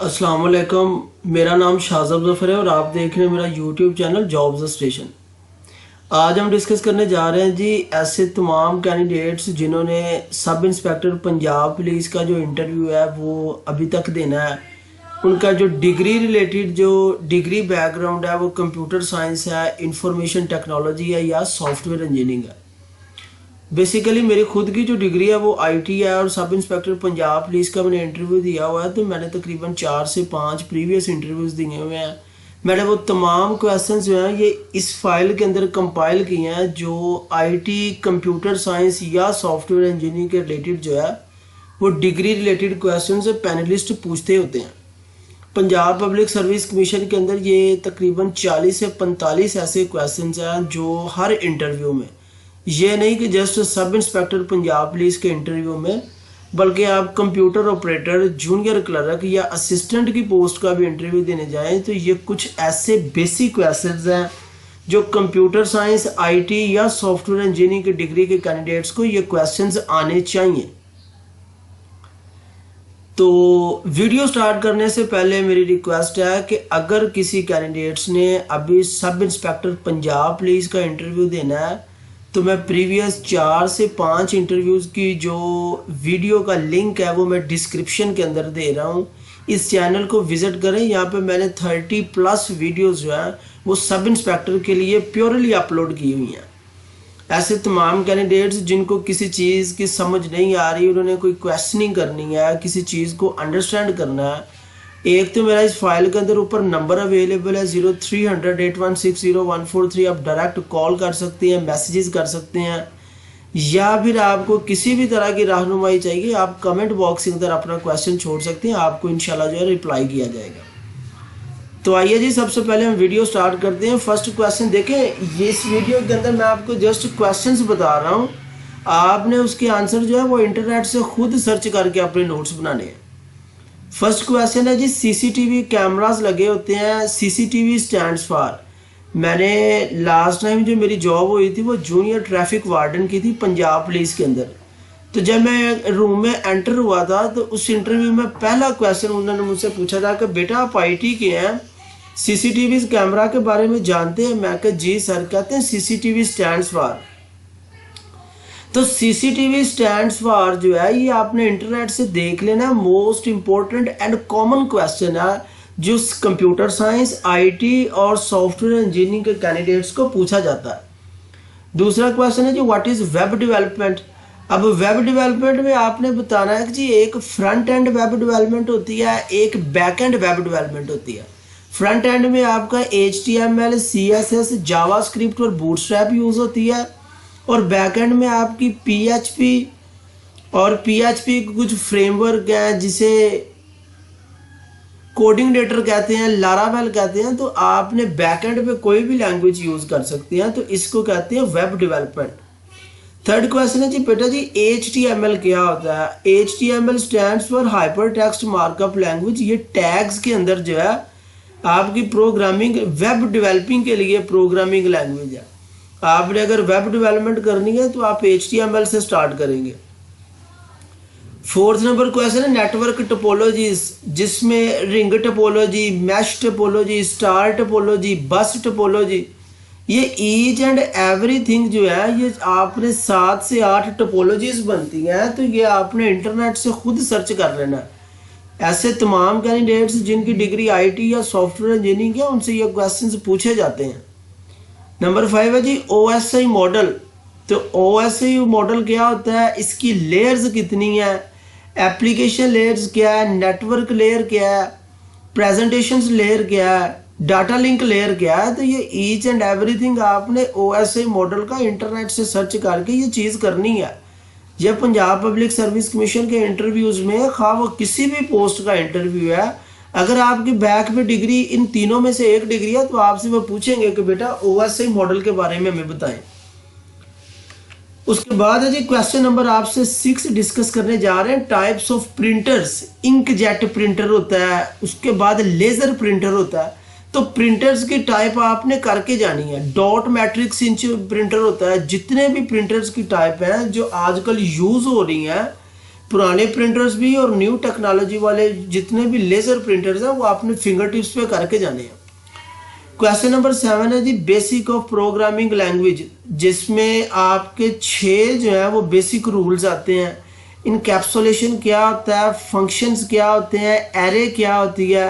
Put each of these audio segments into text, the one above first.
अस्सलाम वालेकुम। मेरा नाम शाहज़ब ज़फ़र है और आप देख रहे हैं मेरा यूट्यूब चैनल जॉब्स स्टेशन। आज हम डिस्कस करने जा रहे हैं जी ऐसे तमाम कैंडिडेट्स जिन्होंने सब इंस्पेक्टर पंजाब पुलिस का जो इंटरव्यू है वो अभी तक देना है। उनका जो डिग्री रिलेटेड जो डिग्री बैकग्राउंड है वो कंप्यूटर साइंस है, इंफॉर्मेशन टेक्नोलॉजी है या सॉफ्टवेयर इंजीनियरिंग है। बेसिकली मेरी खुद की जो डिग्री है वो आईटी है और सब इंस्पेक्टर पंजाब पुलिस का मैंने इंटरव्यू दिया हुआ है। तो मैंने तकरीबन 4 से 5 प्रीवियस इंटरव्यूज़ दिए हुए हैं। मैंने वो तमाम क्वेश्चंस जो हैं ये इस फाइल के अंदर कंपाइल किए हैं जो आईटी, कंप्यूटर साइंस या सॉफ्टवेयर इंजीनियरिंग के रिलेटेड जो है वो डिग्री रिलेटेड क्वेश्चन पैनलिस्ट पूछते होते हैं। पंजाब पब्लिक सर्विस कमीशन के अंदर ये तकरीबन 40 से 45 ऐसे क्वेश्चंस हैं जो हर इंटरव्यू में, ये नहीं कि जस्ट सब इंस्पेक्टर पंजाब पुलिस के इंटरव्यू में, बल्कि आप कंप्यूटर ऑपरेटर, जूनियर क्लर्क या असिस्टेंट की पोस्ट का भी इंटरव्यू देने जाएं तो ये कुछ ऐसे बेसिक क्वेश्चंस हैं जो कंप्यूटर साइंस, आईटी या सॉफ्टवेयर इंजीनियरिंग की डिग्री के कैंडिडेट्स को ये क्वेश्चंस आने चाहिए। तो वीडियो स्टार्ट करने से पहले मेरी रिक्वेस्ट है कि अगर किसी कैंडिडेट्स ने अभी सब इंस्पेक्टर पंजाब पुलिस का इंटरव्यू देना है तो मैं प्रीवियस 4 से 5 इंटरव्यूज़ की जो वीडियो का लिंक है वो मैं डिस्क्रिप्शन के अंदर दे रहा हूँ। इस चैनल को विज़िट करें। यहाँ पे मैंने 30+ वीडियोज़ जो हैं वो सब इंस्पेक्टर के लिए प्योरली अपलोड की हुई हैं। ऐसे तमाम कैंडिडेट्स जिनको किसी चीज़ की समझ नहीं आ रही, उन्होंने कोई क्वेश्चनिंग करनी है, किसी चीज़ को अंडरस्टैंड करना है, एक तो मेरा इस फाइल के अंदर ऊपर नंबर अवेलेबल है 03008160 आप डायरेक्ट कॉल कर सकते हैं, मैसेजेस कर सकते हैं, या फिर आपको किसी भी तरह की रहनुमाई चाहिए आप कमेंट बॉक्स के अंदर अपना क्वेश्चन छोड़ सकते हैं, आपको इंशाल्लाह जो है रिप्लाई किया जाएगा। तो आइए जी, सबसे पहले हम वीडियो स्टार्ट करते हैं। फर्स्ट क्वेश्चन देखें, ये इस वीडियो के अंदर मैं आपको जस्ट क्वेश्चंस बता रहा हूँ, आपने उसके आंसर जो है वो इंटरनेट से खुद सर्च करके अपने नोट्स बनाने हैं। फर्स्ट क्वेश्चन है जी, सीसीटीवी कैमरास लगे होते हैं, सीसीटीवी स्टैंड्स फॉर। मैंने लास्ट टाइम जो मेरी जॉब हुई थी वो जूनियर ट्रैफिक वार्डन की थी पंजाब पुलिस के अंदर। तो जब मैं रूम में एंटर हुआ था तो उस इंटरव्यू में पहला क्वेश्चन उन्होंने मुझसे पूछा था कि बेटा आप आईटी के हैं, सीसीटीवी कैमरा के बारे में जानते हैं? मैं कहा जी सर। कहते हैं सीसीटीवी स्टैंड्स फॉर। तो सीसीटीवी स्टैंड्स फॉर जो है ये आपने इंटरनेट से देख लेना, most important and common question है जो कंप्यूटर साइंस, आईटी और सॉफ्टवेयर इंजीनियरिंग के कैंडिडेट्स को पूछा जाता है। दूसरा क्वेश्चन है जी, व्हाट इज वेब डेवलपमेंट। अब वेब डेवलपमेंट में आपने बताना है कि जी एक फ्रंट एंड वेब डेवलपमेंट होती है, एक बैक एंड वेब डेवलपमेंट होती है। फ्रंट एंड में आपका HTML, CSS, जावास्क्रिप्ट और बूटस्ट्रैप यूज होती है, और बैकएंड में आपकी PHP और PHP के कुछ फ्रेमवर्क हैं जिसे कोडिंग डेटर कहते हैं, लारावेल कहते हैं। तो आपने बैकएंड पे कोई भी लैंग्वेज यूज कर सकते हैं, तो इसको कहते हैं वेब डेवलपमेंट। थर्ड क्वेश्चन है जी, बेटा जी HTML क्या होता है। HTML stands for hyper text markup language. ये टैग्स के अंदर जो है आपकी प्रोग्रामिंग, वेब डेवलपिंग के लिए प्रोग्रामिंग लैंग्वेज है। आपने अगर वेब डेवलपमेंट करनी है तो आप HTML से स्टार्ट करेंगे। फोर्थ नंबर क्वेश्चन है नेटवर्क टोपोलॉजीज, जिसमें ring topology, mesh topology, star topology, बस टोपोलॉजी, ये ईच एंड एवरीथिंग जो है ये आपने 7 से 8 टोपोलॉजीज बनती हैं, तो ये आपने इंटरनेट से खुद सर्च कर लेना है। ऐसे तमाम कैंडिडेट्स जिनकी डिग्री आईटी या सॉफ्टवेयर इंजीनियरिंग है उनसे ये क्वेश्चंस पूछे जाते हैं। नंबर 5 है जी OSI मॉडल। तो OSI मॉडल क्या होता है, इसकी लेयर्स कितनी है, एप्लीकेशन लेयर्स क्या है, नेटवर्क लेयर क्या है, प्रेजेंटेशंस लेयर क्या है, डाटा लिंक लेयर क्या है। तो ये ईच एंड एवरीथिंग आपने OSI मॉडल का इंटरनेट से सर्च करके ये चीज़ करनी है। ये पंजाब पब्लिक सर्विस कमीशन के इंटरव्यूज़ में, खा वो किसी भी पोस्ट का इंटरव्यू है, अगर आपकी बैक में डिग्री इन तीनों में से एक डिग्री है तो आपसे वो पूछेंगे कि बेटा OSI मॉडल के बारे में हमें बताएं। उसके बाद है जी क्वेश्चन नंबर आपसे 6 डिस्कस करने जा रहे हैं, types of printers. Inkjet printer होता है, उसके बाद लेजर प्रिंटर होता है। तो प्रिंटर्स की टाइप आपने करके जानी है। डॉट मैट्रिक्स इंच प्रिंटर होता है। जितने भी प्रिंटर्स की टाइप हैं जो आजकल यूज हो रही हैं, पुराने प्रिंटर्स भी और न्यू टेक्नोलॉजी वाले जितने भी लेज़र प्रिंटर्स हैं वो आपने फिंगर टिप्स पे करके जाने हैं। क्वेश्चन नंबर 7 है जी बेसिक ऑफ प्रोग्रामिंग लैंग्वेज, जिसमें आपके 6 जो है वो बेसिक रूल्स आते हैं। इनकैप्सुलेशन क्या होता है, फंक्शंस क्या होते हैं, एरे क्या होती है,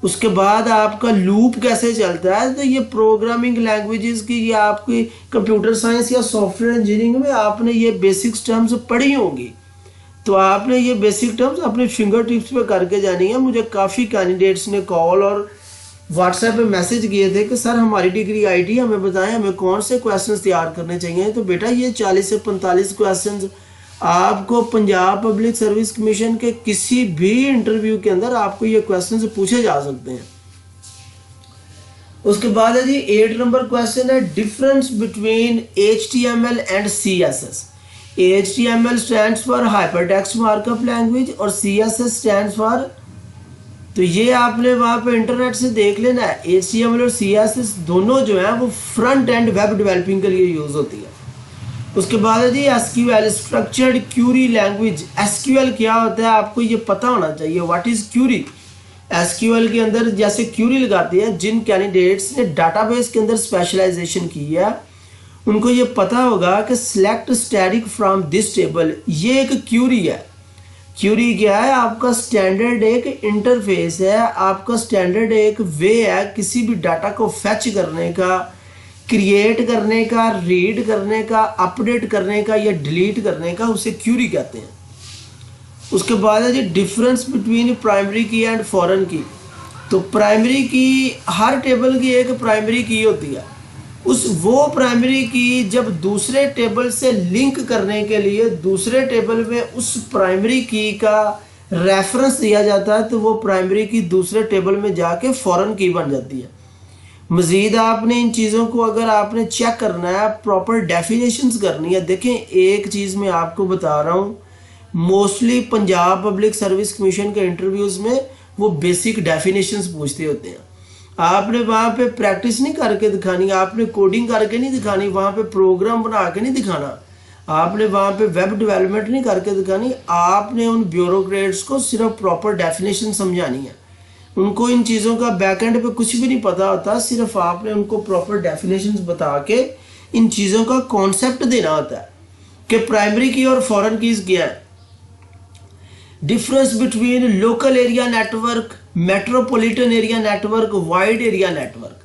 उसके बाद आपका लूप कैसे चलता है। तो ये प्रोग्रामिंग लैंग्वेजेस की ये आपकी कंप्यूटर साइंस या सॉफ्टवेयर इंजीनियरिंग में आपने ये बेसिक्स टर्म्स पढ़ी होंगी, तो आपने ये बेसिक टर्म्स अपने फिंगर टिप्स पे करके जानी है। मुझे काफ़ी कैंडिडेट्स ने कॉल और व्हाट्सएप पे मैसेज किए थे कि सर हमारी डिग्री आईटी, हमें बताएं हमें कौन से क्वेश्चंस तैयार करने चाहिए। तो बेटा ये 40 से 45 क्वेश्चंस आपको पंजाब पब्लिक सर्विस कमीशन के किसी भी इंटरव्यू के अंदर आपको ये क्वेश्चंस पूछे जा सकते हैं। उसके बाद है जी 8 नंबर क्वेश्चन है difference between HTML and CSS। HTML stands for hypertext markup language और CSS स्टैंड्स फॉर, तो ये आपने वहाँ पे इंटरनेट से देख लेना है। HTML और CSS दोनों जो है वो फ्रंट एंड वेब डेवलपिंग के लिए यूज़ होती है। उसके बाद है जी SQL structured Curie language. SQL क्या होता है आपको ये पता होना चाहिए। What is Curie? SQL के अंदर जैसे क्यूरी लगाती है, जिन कैंडिडेट्स ने डाटाबेस के अंदर स्पेशलाइजेशन की है उनको ये पता होगा कि select static from this table, ये एक क्यूरी है। क्यूरी क्या है? आपका स्टैंडर्ड एक इंटरफेस है, आपका स्टैंडर्ड एक वे है किसी भी डाटा को फेच करने का, क्रिएट करने का, रीड करने का, अपडेट करने का या डिलीट करने का, उसे क्यूरी कहते हैं। उसके बाद है जी डिफरेंस बिटवीन प्राइमरी की एंड फॉरेन की। तो प्राइमरी की, हर टेबल की एक प्राइमरी की होती है। वो प्राइमरी की जब दूसरे टेबल से लिंक करने के लिए दूसरे टेबल में उस प्राइमरी की का रेफरेंस दिया जाता है, तो वो प्राइमरी की दूसरे टेबल में जाके फॉरेन की बन जाती है। मज़ीद आपने इन चीज़ों को अगर आपने चेक करना है, प्रॉपर डेफिनेशंस करनी है। देखें एक चीज़ मैं आपको बता रहा हूँ, mostly Punjab public service commission के इंटरव्यूज़ में वो बेसिक डेफिनेशंस पूछते होते हैं। आपने वहाँ पे प्रैक्टिस नहीं करके दिखानी, आपने कोडिंग करके नहीं दिखानी, वहाँ पे प्रोग्राम बना के नहीं दिखाना, आपने वहाँ पे वेब डेवलपमेंट नहीं करके दिखानी। आपने उन ब्यूरोक्रेट्स को सिर्फ प्रॉपर डेफिनेशन समझानी है। उनको इन चीज़ों का बैकएंड पे कुछ भी नहीं पता होता, सिर्फ आपने उनको प्रॉपर डेफिनेशंस बता के इन चीज़ों का कॉन्सेप्ट देना होता है कि प्राइमरी की और फॉरेन कीज क्या है। Difference between local area network, metropolitan area network, wide area network.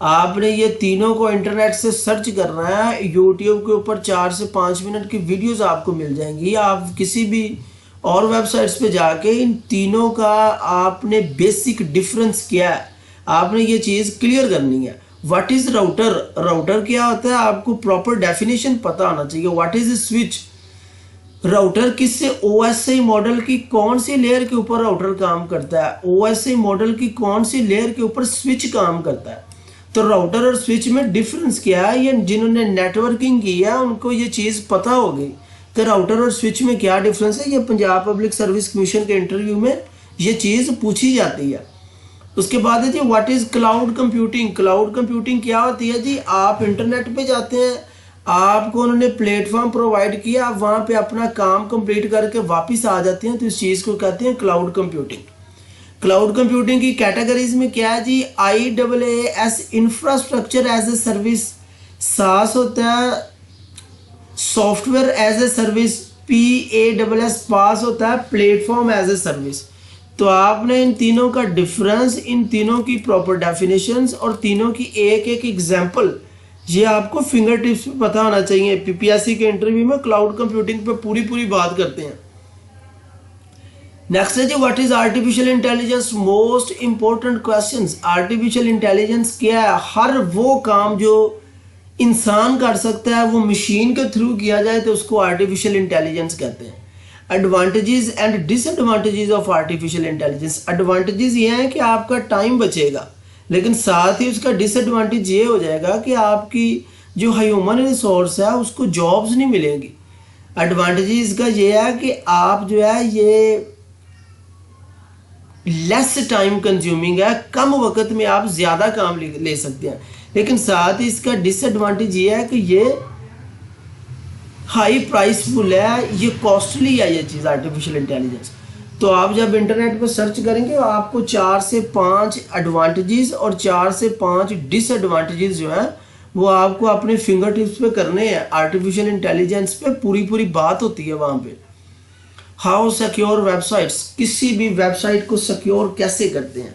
आपने ये तीनों को इंटरनेट से सर्च करना है। यूट्यूब के ऊपर 4 से 5 मिनट की वीडियोस आपको मिल जाएंगी। आप किसी भी और वेबसाइट्स पे जाके इन तीनों का आपने बेसिक डिफरेंस क्या है आपने ये चीज़ क्लियर करनी है। What is router? राउटर क्या होता है आपको प्रॉपर डेफिनेशन पता होना चाहिए। What is switch? राउटर किससे, OSI मॉडल की कौन सी लेयर के ऊपर राउटर काम करता है, OSI मॉडल की कौन सी लेयर के ऊपर स्विच काम करता है। तो राउटर और स्विच में डिफरेंस क्या है, ये जिन्होंने नेटवर्किंग की है उनको ये चीज़ पता होगी कि राउटर और स्विच में क्या डिफरेंस है। ये पंजाब पब्लिक सर्विस कमीशन के इंटरव्यू में ये चीज़ पूछी जाती है। उसके बाद है जी what is cloud computing. Cloud computing क्या होती है जी? आप इंटरनेट पे जाते हैं, आपको उन्होंने प्लेटफॉर्म प्रोवाइड किया, आप वहाँ पे अपना काम कंप्लीट करके वापस आ जाते हैं, तो इस चीज़ को कहते हैं क्लाउड कंप्यूटिंग। क्लाउड कंप्यूटिंग की कैटेगरीज में क्या है जी? IaaS infrastructure as a service, SaaS होता है software as a service, PaaS PaaS होता है प्लेटफॉर्म एज ए सर्विस। तो आपने इन तीनों का डिफरेंस, इन तीनों की प्रॉपर डेफिनेशंस और तीनों की एक एक एग्जाम्पल ये आपको फिंगर टिप्स पे पता होना चाहिए। PPSC के इंटरव्यू में क्लाउड कंप्यूटिंग पे पूरी बात करते हैं। नेक्स्ट है जी what is artificial intelligence. Most important questions. Artificial intelligence क्या है? हर वो काम जो इंसान कर सकता है वो मशीन के थ्रू किया जाए तो उसको आर्टिफिशियल इंटेलिजेंस कहते हैं। Advantages and disadvantages of artificial intelligence. Advantages ये हैं कि आपका टाइम बचेगा, लेकिन साथ ही उसका डिसएडवांटेज ये हो जाएगा कि आपकी जो ह्यूमन रिसोर्स है उसको जॉब्स नहीं मिलेंगी। एडवांटेज इसका ये है कि आप जो है ये लेस टाइम कंज्यूमिंग है, कम वक्त में आप ज़्यादा काम ले सकते हैं। लेकिन साथ ही इसका डिसएडवांटेज ये है कि ये हाई प्राइसफुल है, ये कॉस्टली है ये चीज़ आर्टिफिशियल इंटेलिजेंस। तो आप जब इंटरनेट पर सर्च करेंगे आपको 4 से 5 एडवांटेजेस और 4 से 5 डिसएडवांटेजेस जो हैं वो आपको अपने फिंगर टिप्स पे करने हैं। आर्टिफिशियल इंटेलिजेंस पे पूरी बात होती है वहाँ पे। हाउ सिक्योर वेबसाइट्स, किसी भी वेबसाइट को सिक्योर कैसे करते हैं।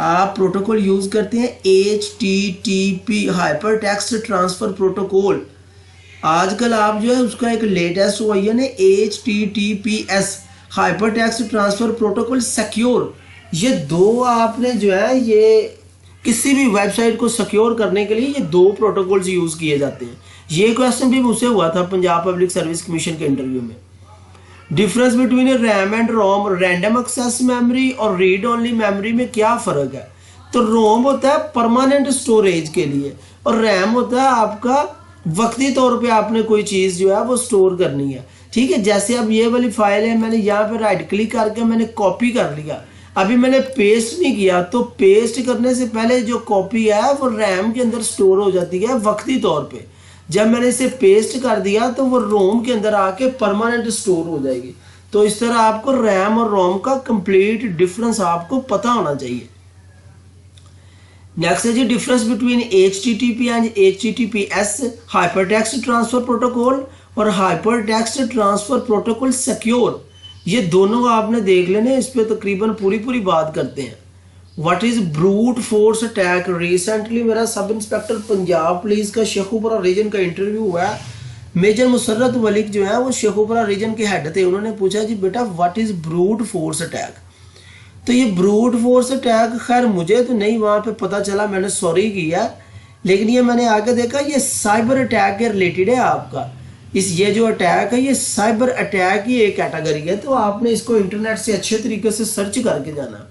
आप प्रोटोकॉल यूज़ करते हैं HTTP hyper text transfer protocol. आजकल आप जो है उसका एक लेटेस्ट वर्जन है HTTPS hyper text transfer protocol secure. ये दो आपने जो है ये किसी भी वेबसाइट को सिक्योर करने के लिए ये दो प्रोटोकॉल्स यूज़ किए जाते हैं। ये क्वेश्चन भी मुझसे हुआ था पंजाब पब्लिक सर्विस कमीशन के इंटरव्यू में। Difference between RAM and ROM, random access memory और रीड ओनली मेमोरी में क्या फ़र्क है। तो रोम होता है परमानेंट स्टोरेज के लिए और रैम होता है आपका वक्ती तौर पे आपने कोई चीज़ जो है वो स्टोर करनी है। ठीक है, जैसे अब ये वाली फाइल है, मैंने यहाँ पे राइट क्लिक करके मैंने कॉपी कर लिया, अभी मैंने पेस्ट नहीं किया। तो पेस्ट करने से पहले जो कॉपी है वो रैम के अंदर स्टोर हो जाती है वक्ती तौर पे। जब मैंने इसे पेस्ट कर दिया तो वो रोम के अंदर आके परमानेंट स्टोर हो जाएगी। तो इस तरह आपको रैम और रोम का कंप्लीट डिफरेंस आपको पता होना चाहिए। नेक्स्ट है जी difference between HTTP and HTTPS hyper text transfer protocol और hyper text transfer protocol secure. ये दोनों आपने देख लेने, इस पे तकरीबन पूरी बात करते हैं। What is brute force attack. Recently मेरा सब इंस्पेक्टर पंजाब पुलिस का शेखुपुरा रीजन का इंटरव्यू हुआ है। मेजर मुसर्रत मलिक जो है वो शेखुपुरा रीजन के हेड थे। उन्होंने पूछा जी बेटा what is brute force attack. तो ये ब्रूट फोर्स अटैक खैर मुझे तो नहीं वहाँ पे पता चला, मैंने सॉरी किया, लेकिन ये मैंने आगे देखा ये साइबर अटैक के रिलेटेड है आपका। ये जो अटैक है ये साइबर अटैक की एक कैटेगरी है। तो आपने इसको इंटरनेट से अच्छे तरीके से सर्च करके जाना।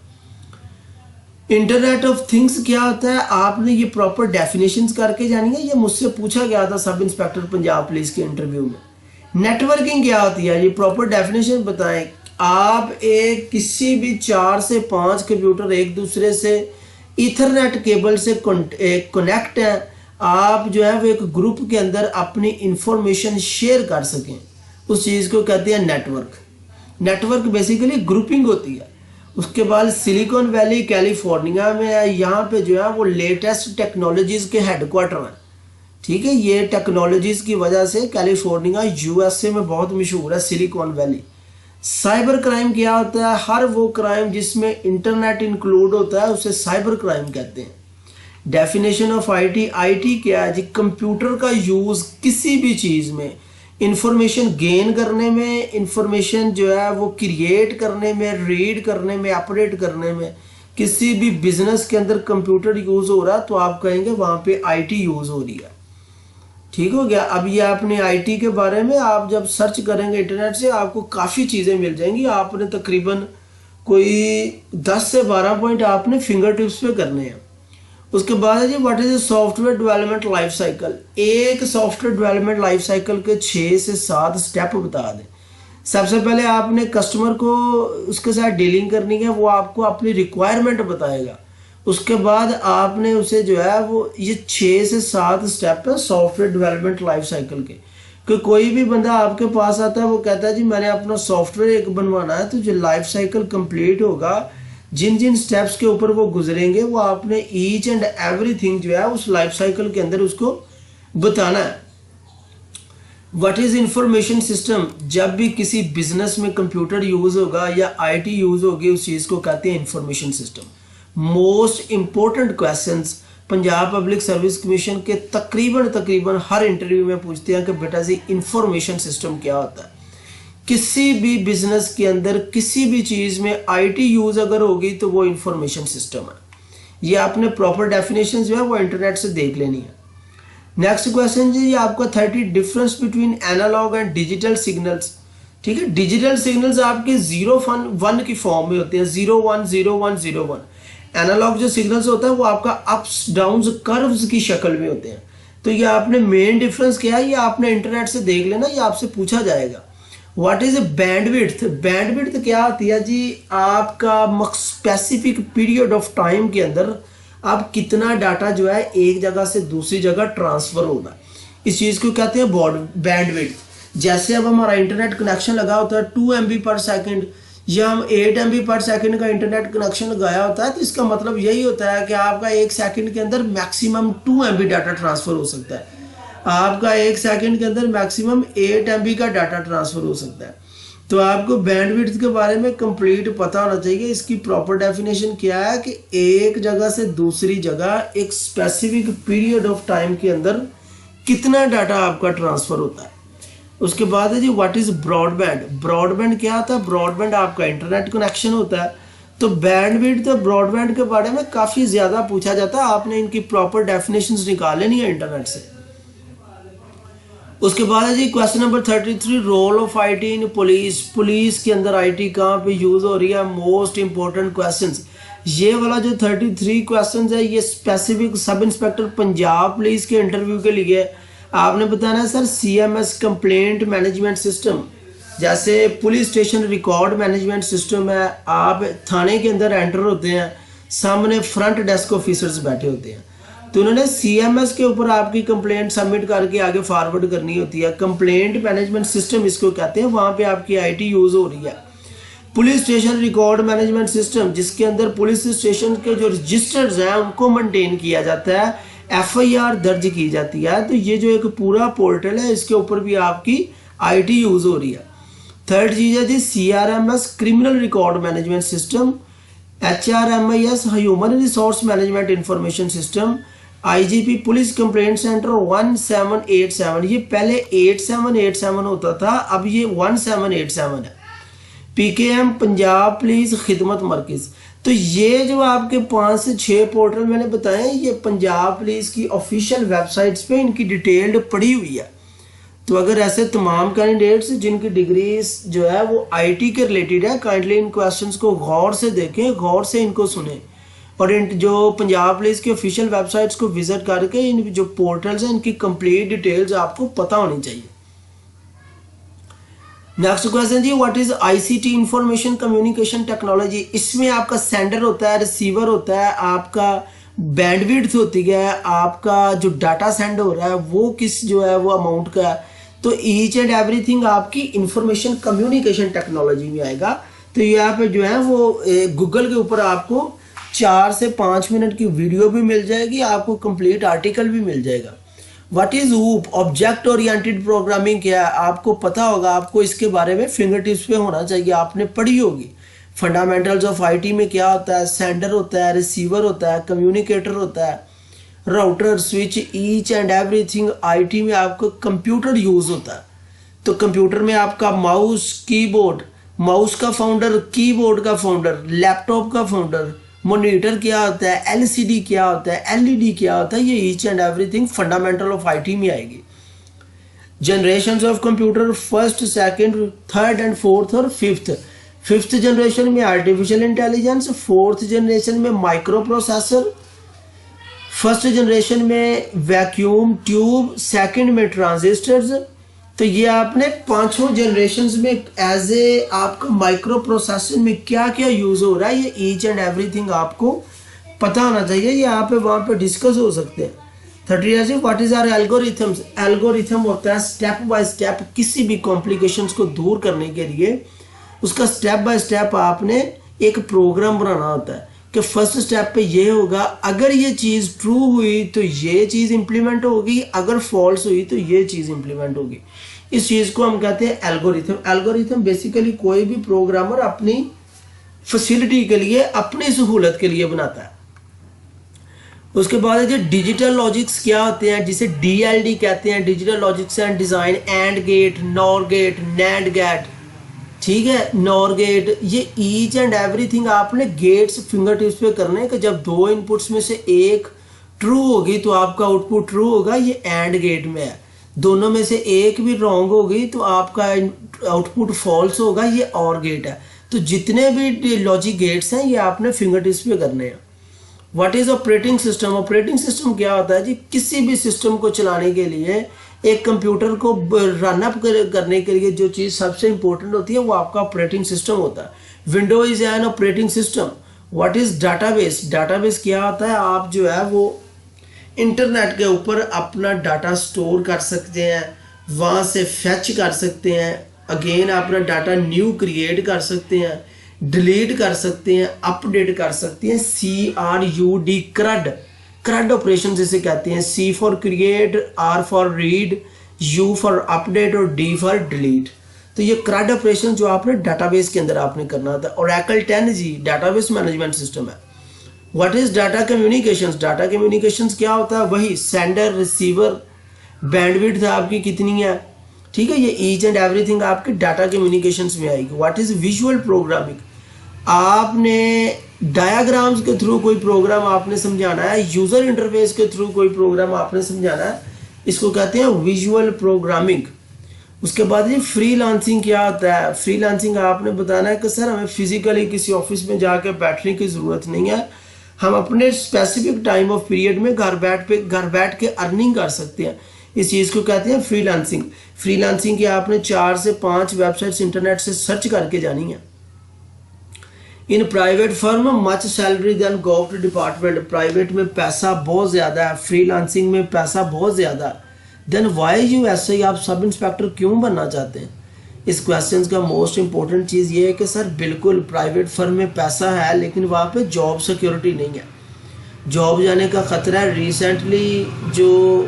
इंटरनेट ऑफ थिंग्स क्या होता है आपने ये प्रॉपर डेफिनेशंस करके जानी है। ये मुझसे पूछा गया था सब इंस्पेक्टर पंजाब पुलिस के इंटरव्यू में। नेटवर्किंग क्या होती है ये प्रॉपर डेफिनेशन बताएं। आप एक किसी भी 4 से 5 कंप्यूटर एक दूसरे से ईथरनेट केबल से कनेक्ट हैं, आप जो है वो एक ग्रुप के अंदर अपनी इंफॉर्मेशन शेयर कर सकें, उस चीज़ को कहते हैं नेटवर्क। नेटवर्क बेसिकली ग्रुपिंग होती है। उसके बाद सिलिकॉन वैली कैलिफोर्निया में है, यहाँ पे जो है वो लेटेस्ट टेक्नोलॉजीज़ के हेडक्वार्टर हैं। ठीक है, ये टेक्नोलॉजीज़ की वजह से कैलिफोर्निया USA में बहुत मशहूर है सिलिकॉन वैली। साइबर क्राइम क्या होता है, हर वो क्राइम जिसमें इंटरनेट इंक्लूड होता है उसे साइबर क्राइम कहते हैं। डेफिनेशन ऑफ IT क्या है जी, कंप्यूटर का यूज़ किसी भी चीज़ में इंफॉर्मेशन गेन करने में, इंफॉर्मेशन जो है वो क्रिएट करने में, रीड करने में, अपडेट करने में। किसी भी बिजनेस के अंदर कंप्यूटर यूज़ हो रहा है तो आप कहेंगे वहाँ पे IT यूज़ हो रही है। ठीक हो गया। अब ये आपने IT के बारे में आप जब सर्च करेंगे इंटरनेट से आपको काफ़ी चीज़ें मिल जाएंगी। आपने तकरीबन कोई 10 से 12 पॉइंट आपने फिंगर टिप्स पे करने हैं। उसके बाद है जी what is software development life cycle. एक सॉफ्टवेयर डेवलपमेंट लाइफ साइकिल के 6 से 7 स्टेप बता दें। सबसे पहले आपने कस्टमर को उसके साथ डीलिंग करनी है, वो आपको अपनी रिक्वायरमेंट बताएगा। उसके बाद आपने उसे जो है वो ये 6 से 7 स्टेप है सॉफ्टवेयर डेवलपमेंट लाइफ साइकिल के। कि कोई भी बंदा आपके पास आता है वो कहता है जी मैंने अपना सॉफ्टवेयर एक बनवाना है, तो जो लाइफ साइकिल कंप्लीट होगा, जिन जिन स्टेप्स के ऊपर वो गुजरेंगे वो आपने ईच एंड एवरीथिंग जो है उस लाइफ साइकिल के अंदर उसको बताना है। What is information system. जब भी किसी बिजनेस में कंप्यूटर यूज होगा या IT यूज होगी उस चीज को कहते हैं information system. Most important questions Punjab public service commission के तकरीबन हर इंटरव्यू में पूछते हैं कि बेटा जी इंफॉर्मेशन सिस्टम क्या होता है। किसी भी बिजनेस के अंदर किसी भी चीज़ में IT यूज़ अगर होगी तो वो इंफॉर्मेशन सिस्टम है। ये आपने प्रॉपर डेफिनेशन जो है वो इंटरनेट से देख लेनी है। नेक्स्ट क्वेश्चन जी ये आपका 30 difference between analog and digital signals. ठीक है, डिजिटल सिग्नल्स आपके 0 1 की फॉर्म में होते हैं, 0 1 0 1 0 1। एनालॉग जो सिग्नल्स होता है वो आपका अप्स डाउन्स कर्व्स की शक्ल में होते हैं। तो ये आपने मेन डिफरेंस क्या है ये आपने इंटरनेट से देख लेना, ये आपसे पूछा जाएगा। What is bandwidth. बैंडविड्थ क्या होती है जी, आपका स्पेसिफिक पीरियड ऑफ टाइम के अंदर आप कितना डाटा जो है एक जगह से दूसरी जगह ट्रांसफर होना, इस चीज़ को कहते हैं बैंडविड्थ। जैसे अब हमारा इंटरनेट कनेक्शन लगा होता है 2 MB पर सेकंड या हम 8 MB पर सेकंड का इंटरनेट कनेक्शन लगाया होता है, तो इसका मतलब यही होता है कि आपका 1 सेकंड के अंदर मैक्सिमम 2 MB डाटा ट्रांसफ़र हो सकता है। आपका 1 सेकंड के अंदर मैक्सिमम 8 MB का डाटा ट्रांसफ़र हो सकता है। तो आपको बैंडविड्थ के बारे में कंप्लीट पता होना चाहिए। इसकी प्रॉपर डेफिनेशन क्या है कि एक जगह से दूसरी जगह एक स्पेसिफिक पीरियड ऑफ टाइम के अंदर कितना डाटा आपका ट्रांसफ़र होता है। उसके बाद है जी व्हाट इज़ ब्रॉडबैंड। ब्रॉडबैंड क्या होता है? ब्रॉडबैंड आपका इंटरनेट कनेक्शन होता है। तो बैंडविड्थ तो ब्रॉडबैंड के बारे में काफ़ी ज़्यादा पूछा जाता है, आपने इनकी प्रॉपर डेफिनेशंस निकाल लेनी है इंटरनेट से। उसके बाद है जी question number 33, role of IT in police. Police के अंदर आईटी कहाँ पे यूज़ हो रही है? Most important questions. ये वाला जो 33 क्वेश्चंस है ये specific sub inspector Punjab police के इंटरव्यू के लिए है। आपने बताना है sir CMS complaint management system, जैसे police station record management system है। आप थाने के अंदर एंटर होते हैं, सामने फ्रंट डेस्क ऑफिसर्स बैठे होते हैं, तो उन्होंने CMS के ऊपर आपकी कंप्लेंट सबमिट करके आगे फॉरवर्ड करनी होती है। कंप्लेंट मैनेजमेंट सिस्टम इसको कहते हैं, वहाँ पे आपकी IT यूज़ हो रही है। Police station record management system, जिसके अंदर पुलिस स्टेशन के जो रजिस्टर्स हैं उनको मेंटेन किया जाता है, FIR दर्ज की जाती है। तो ये जो एक पूरा पोर्टल है इसके ऊपर भी आपकी IT यूज़ हो रही है। थर्ड चीज़ है जी CRMS criminal record management system, HRMIS human resource management information system, IGP police complaint centre 1787। ये पहले 8787 होता था, अब ये 1787 है। PKM पंजाब पुलिस खिदमत मरकज़। तो ये जो आपके 5 से 6 पोर्टल मैंने बताए, ये पंजाब पुलिस की ऑफिशियल वेबसाइट्स पे इनकी डिटेल्ड पड़ी हुई है। तो अगर ऐसे तमाम कैंडिडेट्स जिनकी डिग्रीज जो है वो IT के रिलेटेड है, काइंडली इन क्वेश्चंस को गौर से देखें, गौर से इनको सुने और इन जो पंजाब पुलिस की ऑफिशियल वेबसाइट्स को विजिट करके इन जो पोर्टल्स हैं इनकी कंप्लीट डिटेल्स आपको पता होनी चाहिए। नेक्स्ट क्वेश्चन जी what is ICT information communication technology. इसमें आपका सेंडर होता है, रिसीवर होता है, आपका बैंडविड्थ होती है, आपका जो डाटा सेंड हो रहा है वो किस जो है वो अमाउंट का है। तो ईच एंड एवरीथिंग आपकी इंफॉर्मेशन कम्युनिकेशन टेक्नोलॉजी में आएगा। तो यहाँ पे जो है वो गूगल के ऊपर आपको 4 से 5 मिनट की वीडियो भी मिल जाएगी, आपको कंप्लीट आर्टिकल भी मिल जाएगा। What is hoop object oriented programming क्या है? आपको पता होगा, आपको इसके बारे में फिंगर टिप्स पे होना चाहिए, आपने पढ़ी होगी। फंडामेंटल्स ऑफ IT में क्या होता है? सेंडर होता है, रिसीवर होता है, कम्युनिकेटर होता है, router, switch, each and everything. IT में आपको कंप्यूटर यूज होता है। तो कंप्यूटर में आपका माउस, कीबोर्ड, माउस का फाउंडर, कीबोर्ड का फाउंडर, लैपटॉप का फाउंडर, मॉनिटर क्या होता है, LCD क्या होता है, LED क्या होता है, ये each and everything fundamental of IT में आएगी। Generations of computer first, second, third and fourth और फिफ्थ जनरेशन में आर्टिफिशियल इंटेलिजेंस, फोर्थ जनरेशन में माइक्रो प्रोसेसर, फर्स्ट जनरेशन में वैक्यूम ट्यूब, सेकंड में ट्रांजिस्टर्स। तो ये आपने 5 जनरेशन में एज ए आपका माइक्रो प्रोसेसर में क्या क्या यूज हो रहा है ये ईच एंड एवरीथिंग आपको पता होना चाहिए। ये यहाँ पे वहाँ पे डिस्कस हो सकते हैं। 30 what is are algorithms. Algorithm होता है स्टेप बाय स्टेप किसी भी कॉम्प्लिकेशंस को दूर करने के लिए उसका स्टेप बाय स्टेप आपने एक प्रोग्राम बनाना होता है कि फर्स्ट स्टेप पे ये होगा, अगर ये चीज़ ट्रू हुई तो ये चीज़ इंप्लीमेंट होगी, अगर फॉल्स हुई तो ये चीज़ इंप्लीमेंट होगी। इस चीज़ को हम कहते हैं एल्गोरिथम। एल्गोरिथम बेसिकली कोई भी प्रोग्रामर अपनी फैसिलिटी के लिए, अपनी सहूलत के लिए बनाता है। उसके बाद है जो डिजिटल लॉजिक्स क्या होते हैं, जिसे DLD कहते हैं, digital logics and design, AND gate, NOR gate, NAND gate, ठीक है, नॉर गेट। ये ईच एंड एवरीथिंग आपने गेट्स फिंगर टिप्स पे करने कि जब 2 इनपुट्स में से एक ट्रू होगी तो आपका आउटपुट ट्रू होगा, ये एंड गेट में है। दोनों में से एक भी रॉन्ग होगी तो आपका आउटपुट फॉल्स होगा, ये और गेट है। तो जितने भी लॉजिक गेट्स हैं ये आपने फिंगर टिप्स पे करने हैं। What is operating system. Operating system क्या होता है जी? किसी भी सिस्टम को चलाने के लिए, एक कंप्यूटर को रनअप करने के लिए जो चीज़ सबसे इंपॉर्टेंट होती है वो आपका ऑपरेटिंग सिस्टम होता है। Window is an operating system. What is database. Database क्या होता है? आप जो है वो इंटरनेट के ऊपर अपना डाटा स्टोर कर सकते हैं, वहाँ से फैच कर सकते हैं, अगेन अपना डाटा न्यू क्रिएट कर सकते हैं, डिलीट कर सकते हैं, अपडेट कर सकते हैं। CRUD क्रड, क्रड ऑपरेशन जिसे कहते हैं। C for create, R for read, U for update और D फॉर डिलीट। तो ये क्रड ऑपरेशन जो आपने डाटाबेस के अंदर आपने करना था। Oracle 10G database management system है। What is data communications? Data communications क्या होता है? वही सेंडर रिसीवर, बैंडविड्थ आपकी कितनी है, ठीक है, ये ईच एंड एवरीथिंग आपके डाटा कम्युनिकेशंस में आएगी। What is visual programming? आपने डायाग्राम्स के थ्रू कोई प्रोग्राम आपने समझाना है, यूजर इंटरफेस के थ्रू कोई प्रोग्राम आपने समझाना है, इसको कहते हैं विजुअल प्रोग्रामिंग। उसके बाद ये फ्रीलांसिंग क्या होता है? फ्रीलांसिंग आपने बताना है कि सर हमें फिजिकली किसी ऑफिस में जाकर बैठने की ज़रूरत नहीं है, हम अपने स्पेसिफिक टाइम ऑफ पीरियड में घर बैठ के अर्निंग कर सकते हैं। इस चीज़ को कहते हैं फ्रीलांसिंग। फ्रीलांसिंग की आपने 4 से 5 वेबसाइट्स इंटरनेट से सर्च करके जानी है। In private firm much salary than government department, private में पैसा बहुत ज़्यादा है, फ्रीलांसिंग में पैसा बहुत ज़्यादा है। देन वाई यू ऐसे ही आप सब इंस्पेक्टर क्यों बनना चाहते हैं? इस क्वेश्चन का मोस्ट इंपॉर्टेंट चीज़ ये है कि सर बिल्कुल प्राइवेट फर्म में पैसा है लेकिन वहाँ पे जॉब सिक्योरिटी नहीं है, जॉब जाने का ख़तरा है। रिसेंटली जो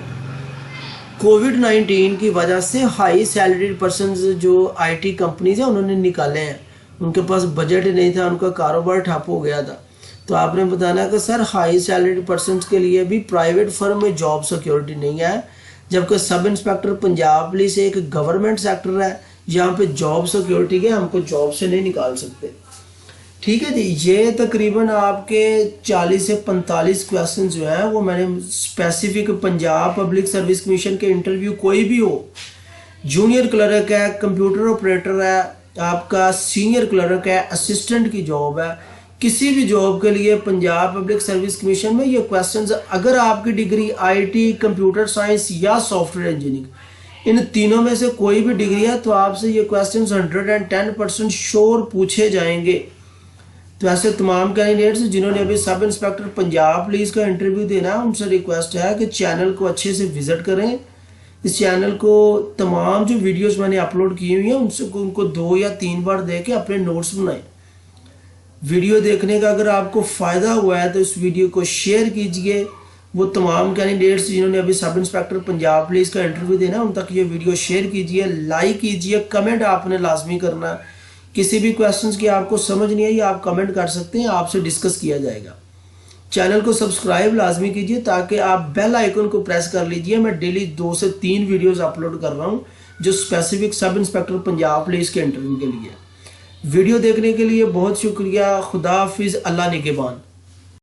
कोविड-19 की वजह से हाई सैलरी पर्सन जो IT कंपनीज हैं उन्होंने निकाले हैं, उनके पास बजट नहीं था, उनका कारोबार ठप हो गया था। तो आपने बताना कि सर हाई सैलरी पर्सन के लिए भी प्राइवेट फर्म में जॉब सिक्योरिटी नहीं है, जबकि सब इंस्पेक्टर पंजाब पुलिस एक गवर्नमेंट सेक्टर है जहाँ पे जॉब सिक्योरिटी है, हमको जॉब से नहीं निकाल सकते। ठीक है जी, ये तकरीबन आपके 40 से 45 क्वेश्चन जो हैं वो मैंने specific Punjab public service commission के इंटरव्यू कोई भी हो, जूनियर क्लर्क है, कंप्यूटर ऑपरेटर है, आपका सीनियर क्लर्क है, असिस्टेंट की जॉब है, किसी भी जॉब के लिए पंजाब पब्लिक सर्विस कमीशन में ये क्वेश्चंस, अगर आपकी डिग्री IT, कंप्यूटर साइंस या सॉफ्टवेयर इंजीनियरिंग, इन तीनों में से कोई भी डिग्री है तो आपसे ये क्वेश्चंस 110% श्योर पूछे जाएंगे। तो ऐसे तमाम कैंडिडेट्स जिन्होंने अभी सब इंस्पेक्टर पंजाब पुलिस का इंटरव्यू देना है, उनसे रिक्वेस्ट है कि चैनल को अच्छे से विजिट करें। इस चैनल को तमाम जो वीडियोस मैंने अपलोड की हुई हैं उनको 2 या 3 बार देख के अपने नोट्स बनाएं। वीडियो देखने का अगर आपको फ़ायदा हुआ है तो इस वीडियो को शेयर कीजिए। वो तमाम कैंडिडेट्स जिन्होंने अभी सब इंस्पेक्टर पंजाब पुलिस का इंटरव्यू देना उन तक ये वीडियो शेयर कीजिए, लाइक कीजिए, कमेंट आपने लाजमी करना। किसी भी क्वेश्चंस की आपको समझ नहीं आई आप कमेंट कर सकते हैं, आपसे डिस्कस किया जाएगा। चैनल को सब्सक्राइब लाजमी कीजिए ताकि आप बेल आइकन को प्रेस कर लीजिए। मैं डेली 2 से 3 वीडियोस अपलोड कर रहा हूं जो specific sub inspector Punjab police के इंटरव्यू के लिए। वीडियो देखने के लिए बहुत शुक्रिया। खुदा हाफिज़, अल्लाह निगहबान।